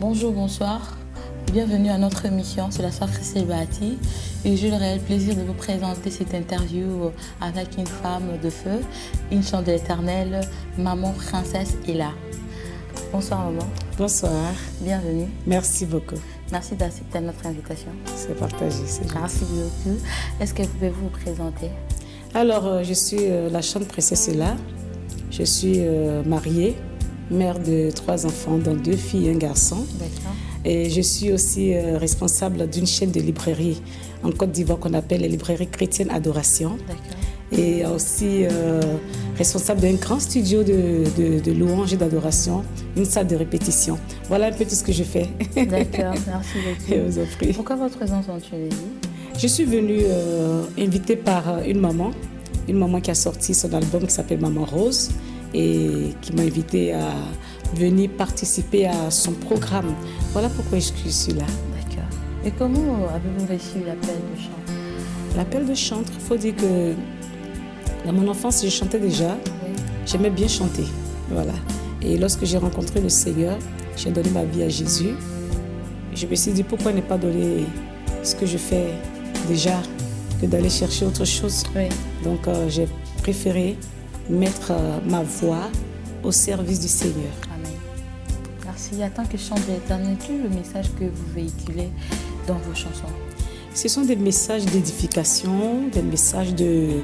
Bonjour, bonsoir. Bienvenue à notre émission, c'est la sœur Christelle Bahati. Et j'ai le réel plaisir de vous présenter cette interview avec une femme de feu, une chante de l'Éternel, maman princesse Ella. Bonsoir maman. Bonsoir. Bienvenue. Merci beaucoup. Merci d'accepter notre invitation. C'est partagé. Merci beaucoup. Est-ce que vous pouvez vous présenter? Alors, je suis la chante princesse Ella. Je suis mariée, mère de 3 enfants, dont 2 filles et un garçon. D'accord. Et je suis aussi responsable d'une chaîne de librairie en Côte d'Ivoire qu'on appelle les librairies chrétiennes Adoration. D'accord. Et aussi responsable d'un grand studio de louanges et d'adoration, une salle de répétition. Voilà un peu tout ce que je fais. D'accord, merci beaucoup. Je vous en prie. Pourquoi votre présence en Tunisie? Je suis venue invitée par une maman qui a sorti son album qui s'appelle Maman Rose et qui m'a invitée à venir participer à son programme. Voilà pourquoi je suis là. D'accord. Et comment avez-vous reçu l'appel de chant? L'appel de chantre, il faut dire que dans mon enfance, je chantais déjà. Oui. J'aimais bien chanter. Voilà. Et lorsque j'ai rencontré le Seigneur, j'ai donné ma vie à Jésus. Je me suis dit, pourquoi ne pas donner ce que je fais déjà que d'aller chercher autre chose. Oui. Donc, j'ai préféré mettre ma voix au service du Seigneur. Amen. Merci. En tant que chant de l'Éternel, quel est le message que vous véhiculez dans vos chansons? Ce sont des messages d'édification, des messages de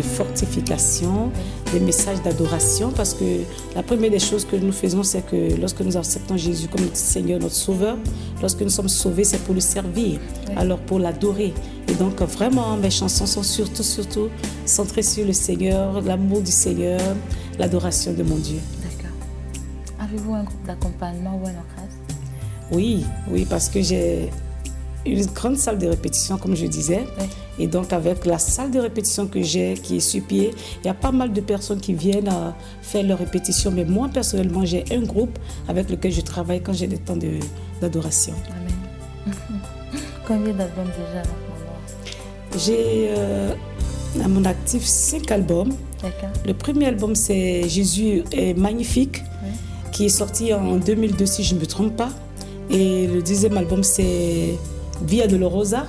fortification, des messages d'adoration, parce que la première des choses que nous faisons, c'est que lorsque nous acceptons Jésus comme notre Seigneur, notre Sauveur, lorsque nous sommes sauvés, c'est pour le servir, alors pour l'adorer. Et donc vraiment, mes chansons sont surtout centrées sur le Seigneur, l'amour du Seigneur, l'adoration de mon Dieu. D'accord. Avez-vous un groupe d'accompagnement ou un orchestre? Oui, parce que j'ai une grande salle de répétition, comme je disais. Oui. Et donc, avec la salle de répétition que j'ai, qui est sur pied, il y a pas mal de personnes qui viennent faire leurs répétitions. Mais moi, personnellement, j'ai un groupe avec lequel je travaille quand j'ai des temps d'adoration. Amen. Combien d'albums déjà à ce moment? J'ai à mon actif 5 albums. D'accord. Le premier album, c'est Jésus est magnifique, qui est sorti en 2002, si je ne me trompe pas. Et le deuxième album, c'est Via Dolorosa.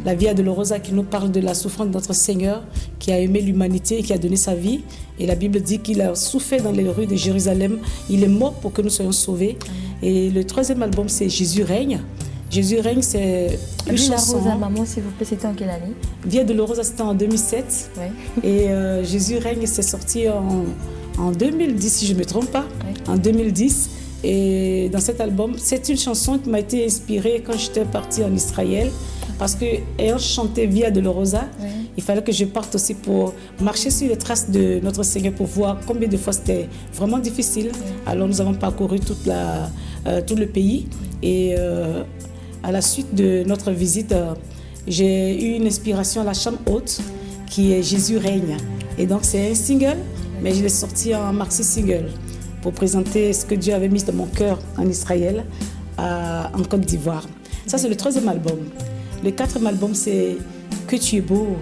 La Via Dolorosa qui nous parle de la souffrance de notre Seigneur, qui a aimé l'humanité et qui a donné sa vie. Et la Bible dit qu'il a souffert dans les rues de Jérusalem. Il est mort pour que nous soyons sauvés. Et le troisième album, c'est Jésus règne. Jésus règne, c'est une chanson. Via maman, s'il vous plaît, c'était en quelle année? Via Dolorosa, c'était en 2007. Oui. Et Jésus règne, c'est sorti en 2010, si je ne me trompe pas. Oui. En 2010. Et dans cet album, c'est une chanson qui m'a été inspirée quand j'étais partie en Israël. Parce que, ayant chanté Via Dolorosa, il fallait que je parte aussi pour marcher sur les traces de notre Seigneur pour voir combien de fois c'était vraiment difficile. Alors nous avons parcouru tout le pays. Et à la suite de notre visite, j'ai eu une inspiration à la chambre haute qui est Jésus règne. Et donc c'est un single, mais je l'ai sorti en maxi single pour présenter ce que Dieu avait mis dans mon cœur en Israël, en Côte d'Ivoire. Ça, c'est le troisième album. Le quatrième album, c'est Que tu es beau.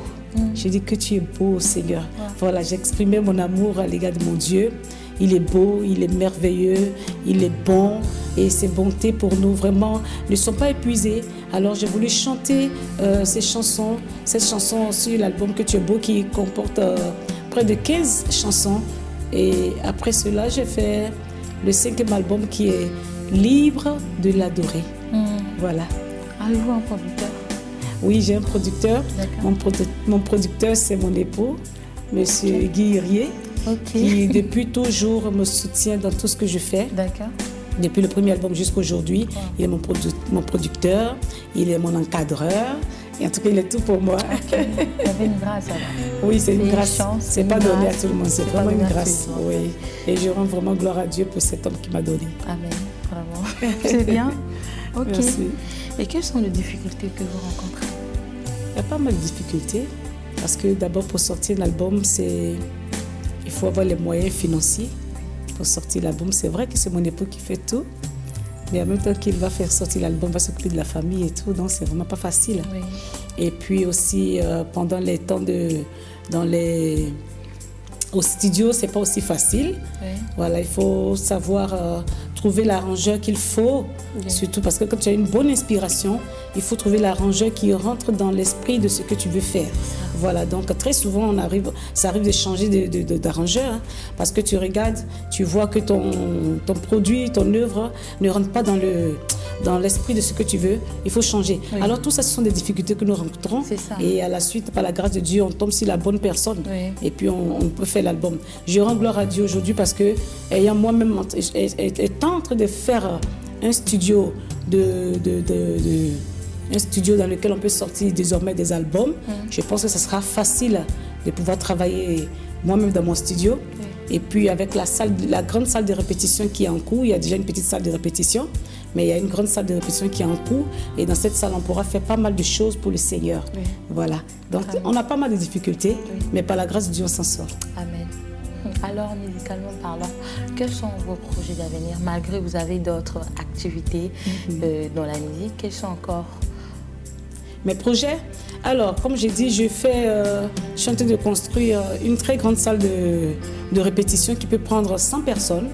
J'ai dit que tu es beau, Seigneur. Voilà, j'ai exprimé mon amour à l'égard de mon Dieu. Il est beau, il est merveilleux, il est bon. Et ses bontés pour nous, vraiment, ne sont pas épuisées. Alors, j'ai voulu chanter cette chanson sur l'album Que tu es beau, qui comporte près de 15 chansons. Et après cela, j'ai fait le 5e album qui est Libre de l'adorer. Voilà. Avez-vous un producteur? Oui, j'ai un producteur. Mon producteur, c'est mon époux, Monsieur Guy Hirier, qui depuis toujours me soutient dans tout ce que je fais. D'accord. Depuis le premier album jusqu'à aujourd'hui, il est mon producteur, il est mon encadreur. Et en tout cas, il est tout pour moi. Vous avez une grâce alors? Oui, c'est une grâce. C'est pas donné à tout le monde, c'est vraiment une grâce. Oui. Et je rends vraiment gloire à Dieu pour cet homme qui m'a donné. Amen. Vraiment. C'est bien. Ok. Merci. Et quelles sont les difficultés que vous rencontrez? Il y a pas mal de difficultés. Parce que d'abord, pour sortir un album, il faut avoir les moyens financiers pour sortir l'album. C'est vrai que c'est mon époux qui fait tout. Mais en même temps qu'il va faire sortir l'album, va s'occuper de la famille et tout, donc c'est vraiment pas facile. Oui. Et puis aussi, pendant les temps au studio, c'est pas aussi facile. Oui. Voilà, il faut savoir trouver l'arrangeur qu'il faut, surtout parce que quand tu as une bonne inspiration, il faut trouver l'arrangeur qui rentre dans l'esprit de ce que tu veux faire. Voilà, donc très souvent, ça arrive de changer d'arrangeur, hein, parce que tu regardes, tu vois que ton produit, ton œuvre ne rentre pas dans l'esprit de ce que tu veux, il faut changer. Oui. Alors tout ça, ce sont des difficultés que nous rencontrons. Et à la suite, par la grâce de Dieu, on tombe sur la bonne personne. Oui. Et puis on peut faire l'album. Je rends gloire à Dieu aujourd'hui parce que, ayant moi-même étant en train de faire un studio un studio dans lequel on peut sortir désormais des albums, je pense que ce sera facile de pouvoir travailler moi-même dans mon studio. Et puis avec la grande salle de répétition qui est en cours, il y a déjà une petite salle de répétition, mais il y a une grande salle de répétition qui est en cours. Et dans cette salle, on pourra faire pas mal de choses pour le Seigneur. Oui. Voilà. Donc on a pas mal de difficultés, mais par la grâce de Dieu, on s'en sort. Amen. Alors, musicalement parlant, quels sont vos projets d'avenir? Malgré vous avez d'autres activités dans la musique, quels sont encore mes projets? Alors, comme j'ai dit, je suis en train de construire une très grande salle de répétition qui peut prendre 100 personnes.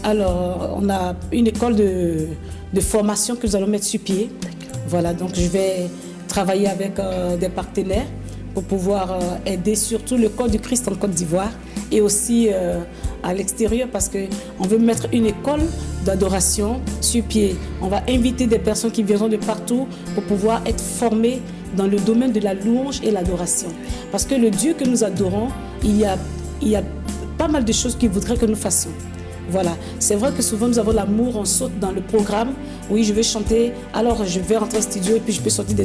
Alors, on a une école de formation que nous allons mettre sur pied. Voilà, donc je vais travailler avec des partenaires pour pouvoir aider surtout le corps du Christ en Côte d'Ivoire et aussi à l'extérieur parce qu'on veut mettre une école d'adoration sur pied. On va inviter des personnes qui viendront de partout pour pouvoir être formées dans le domaine de la louange et l'adoration. Parce que le Dieu que nous adorons, il y a pas mal de choses qu'il voudrait que nous fassions. Voilà, c'est vrai que souvent nous avons l'amour, on saute dans le programme. Oui, je veux chanter, alors je vais rentrer au studio et puis je peux sortir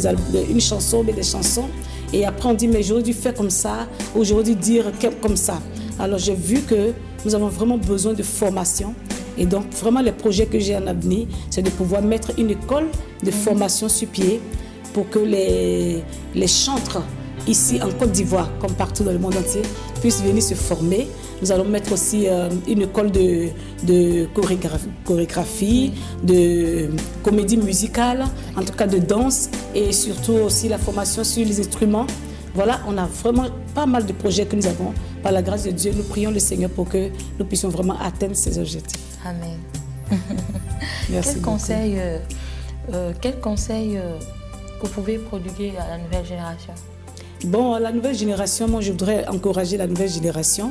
une chanson, mais des chansons. Et après on dit, mais j'aurais dû faire comme ça, ou j'aurais dû dire comme ça. Alors j'ai vu que nous avons vraiment besoin de formation. Et donc vraiment les projets que j'ai en avenir, c'est de pouvoir mettre une école de formation sur pied pour que les chantres ici en Côte d'Ivoire, comme partout dans le monde entier, puissent venir se former. Nous allons mettre aussi une école de chorégraphie, de comédie musicale, en tout cas de danse, et surtout aussi la formation sur les instruments. Voilà, on a vraiment pas mal de projets que nous avons. Par la grâce de Dieu, nous prions le Seigneur pour que nous puissions vraiment atteindre ces objectifs. Amen. Merci Quel conseil vous pouvez prodiguer à la nouvelle génération? Bon, la nouvelle génération, moi je voudrais encourager la nouvelle génération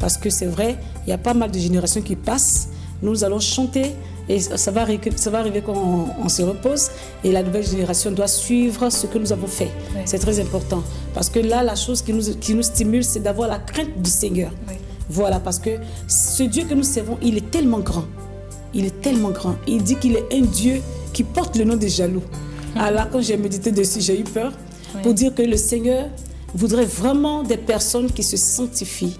parce que c'est vrai, il y a pas mal de générations qui passent. Nous allons chanter et ça va arriver quand on se repose et la nouvelle génération doit suivre ce que nous avons fait. Oui. C'est très important parce que là, la chose qui nous stimule, c'est d'avoir la crainte du Seigneur. Oui. Voilà, parce que ce Dieu que nous servons, il est tellement grand. Il est tellement grand. Il dit qu'il est un Dieu qui porte le nom des jaloux. Alors quand j'ai médité dessus, j'ai eu peur pour dire que le Seigneur voudrait vraiment des personnes qui se sanctifient,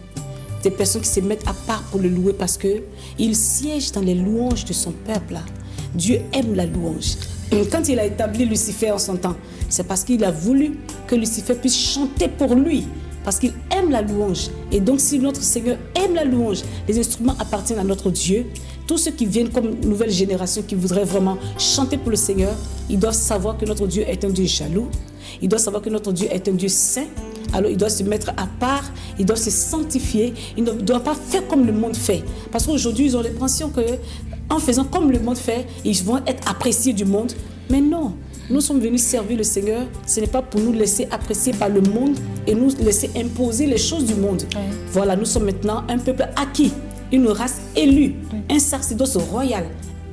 des personnes qui se mettent à part pour le louer parce qu'il siège dans les louanges de son peuple. Dieu aime la louange. Et quand il a établi Lucifer en son temps, c'est parce qu'il a voulu que Lucifer puisse chanter pour lui, parce qu'il aime la louange. Et donc si notre Seigneur aime la louange, les instruments appartiennent à notre Dieu. Tous ceux qui viennent comme nouvelle génération qui voudraient vraiment chanter pour le Seigneur, ils doivent savoir que notre Dieu est un Dieu jaloux. Ils doivent savoir que notre Dieu est un Dieu saint. Alors ils doivent se mettre à part, ils doivent se sanctifier. Ils ne doivent pas faire comme le monde fait. Parce qu'aujourd'hui, ils ont l'impression qu'en faisant comme le monde fait, ils vont être appréciés du monde. Mais non, nous sommes venus servir le Seigneur. Ce n'est pas pour nous laisser apprécier par le monde et nous laisser imposer les choses du monde. Oui. Voilà, nous sommes maintenant un peuple acquis, une race élue, un sacerdoce royal.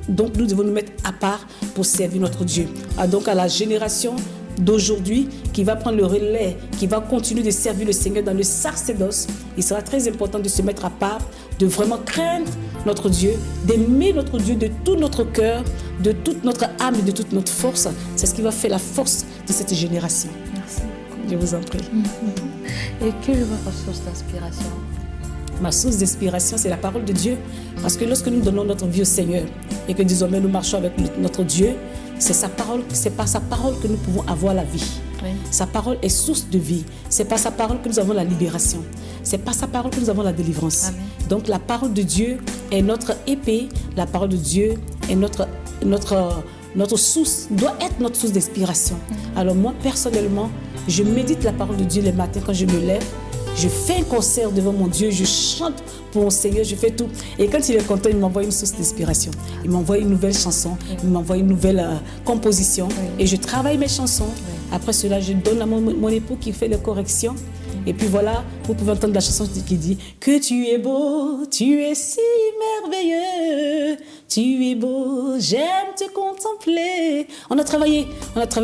Donc nous devons nous mettre à part pour servir notre Dieu. Donc à la génération d'aujourd'hui qui va prendre le relais, qui va continuer de servir le Seigneur dans le sacerdoce, il sera très important de se mettre à part, de vraiment craindre notre Dieu, d'aimer notre Dieu de tout notre cœur, de toute notre âme et de toute notre force. C'est ce qui va faire la force de cette génération. Merci. Je vous en prie. Et quelle est votre source d'inspiration? Ma source d'inspiration, c'est la parole de Dieu. Parce que lorsque nous donnons notre vie au Seigneur et que désormais nous marchons avec notre Dieu, c'est sa parole, c'est par sa parole que nous pouvons avoir la vie. Oui. Sa parole est source de vie. C'est par sa parole que nous avons la libération. C'est par sa parole que nous avons la délivrance. Amen. Donc la parole de Dieu est notre épée. La parole de Dieu est notre source, doit être notre source d'inspiration. Alors moi, personnellement, je médite la parole de Dieu les matins quand je me lève. Je fais un concert devant mon Dieu, je chante pour mon Seigneur, je fais tout. Et quand il est content, il m'envoie une source d'inspiration. Il m'envoie une nouvelle chanson, il m'envoie une nouvelle composition et je travaille mes chansons. Après cela, je donne à mon époux qui fait les corrections. Et puis voilà, vous pouvez entendre la chanson qui dit « Que tu es beau, tu es si merveilleux, tu es beau, j'aime te contempler. » On a travaillé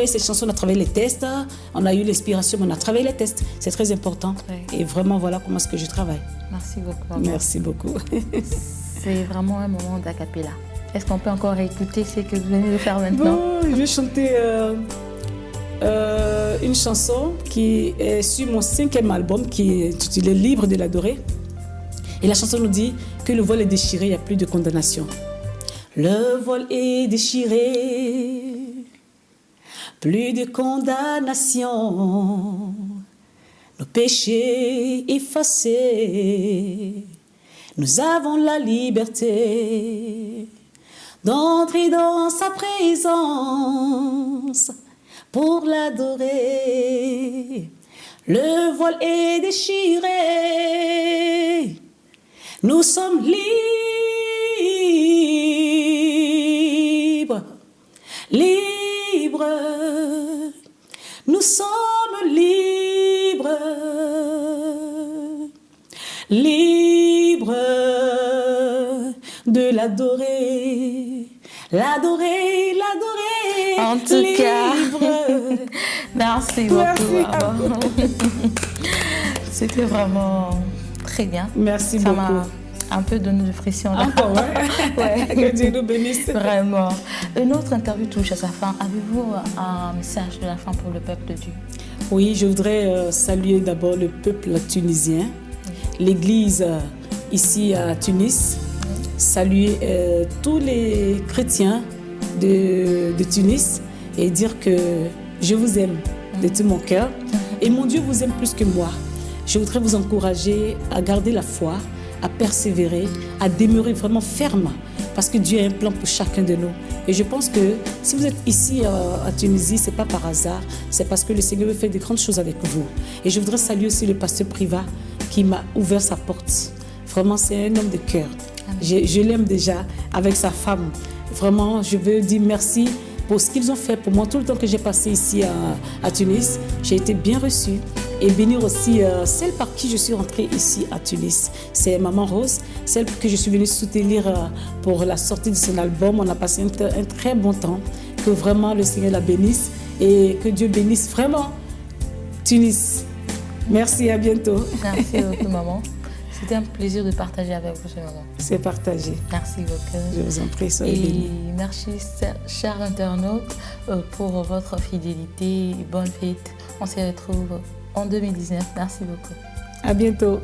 ces chansons, on a travaillé les tests, on a eu l'inspiration, on a travaillé les tests. C'est très important. Oui. Et vraiment, voilà comment est-ce que je travaille. Merci beaucoup. Merci beaucoup. C'est vraiment un moment d'acapella. Est-ce qu'on peut encore écouter ce que vous venez de faire maintenant? Bon, je vais chanter une chanson qui est sur mon 5e album qui est intitulé Libre de l'adorer. Et la chanson nous dit que le voile est déchiré, il n'y a plus de condamnation. Le voile est déchiré, plus de condamnation. Nos péchés effacés, nous avons la liberté d'entrer dans sa présence pour l'adorer. Le voile est déchiré, nous sommes libres, libres, nous sommes libres, libres de l'adorer, l'adorer, l'adorer. En tout cas, merci beaucoup. C'était vraiment très bien. Merci beaucoup. Ça m'a un peu donné de frissons. Encore, ouais. Que Dieu nous bénisse. Vraiment. Une autre interview touche à sa fin. Avez-vous un message de la fin pour le peuple de Dieu? Oui, je voudrais saluer d'abord le peuple tunisien, l'église ici à Tunis, saluer tous les chrétiens de Tunis et dire que je vous aime de tout mon cœur et mon Dieu vous aime plus que moi. Je voudrais vous encourager à garder la foi, à persévérer, à demeurer vraiment ferme parce que Dieu a un plan pour chacun de nous. Et je pense que si vous êtes ici à Tunisie, ce n'est pas par hasard, c'est parce que le Seigneur veut faire de grandes choses avec vous. Et je voudrais saluer aussi le pasteur Priva qui m'a ouvert sa porte. Vraiment, c'est un homme de cœur. Je l'aime déjà avec sa femme. Vraiment, je veux dire merci pour ce qu'ils ont fait pour moi. Tout le temps que j'ai passé ici à Tunis, j'ai été bien reçue. Et bénir aussi celle par qui je suis rentrée ici à Tunis. C'est Maman Rose, celle que je suis venue soutenir pour la sortie de son album. On a passé un très bon temps. Que vraiment le Seigneur la bénisse et que Dieu bénisse vraiment Tunis. Merci, à bientôt. Merci beaucoup, maman. C'était un plaisir de partager avec vous ce moment. C'est partagé. Merci beaucoup. Je vous en prie, soyez bénis. Et merci, chers internautes, pour votre fidélité. Bonne fête. On se retrouve en 2019. Merci beaucoup. À bientôt.